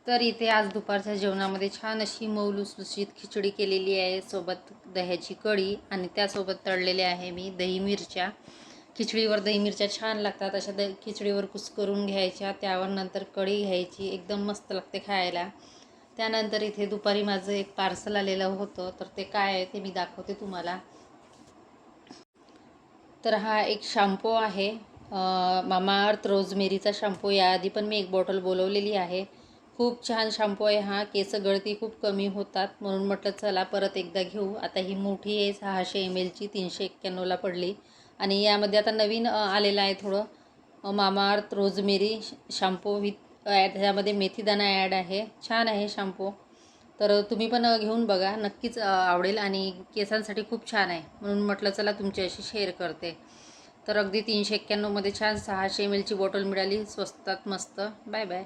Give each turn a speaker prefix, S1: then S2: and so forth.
S1: तर इथे आज दुपारच्या जेवणामध्ये छान अशी मऊ लुसलुशीत खिचडी केलेली आहे, सोबत दह्याची कढी आणि त्यासोबत तळलेले आहे मी दही मिरच्या. खिचडीवर दही मिरच्या छान लागतात. अशा खिचडीवर कुस्करून घ्यायच्या, त्यावर नंतर कढी घ्यायची, एकदम मस्त लागते खायला. त्यानंतर इथे दुपारी माझं एक पार्सल आलेलं होतं, तर ते काय आहे ते मी दाखवते तुम्हाला. तर हा एक शॅम्पू आहे, मामाअर्थ रोजमेरीचा शॅम्पू. याआधी पण मी एक बॉटल बोलवलेली आहे. खूप छान शॅम्पू आहे हा. केस गळती खूप कमी होतात, म्हणून म्हटलं चला परत एकदा घेऊ. आता ही मोठी आहे 600 ml ची, 391ला पडली. आणि यामध्ये आता नवीन आलेलं आहे थोडं, Mamaearth rosemary shampoo with add. ह्यामध्ये मेथीदाणा ॲड आहे. छान आहे शॅम्पू, तर तुम्ही पण घेऊन बघा, नक्कीच आवडेल. आणि केसांसाठी खूप छान आहे, म्हणून म्हटलं चला तुमच्याशी शेअर करते. तर अगदी 391मध्ये छान 600 ml ची बॉटल मिळाली स्वस्तात मस्त. Bye bye.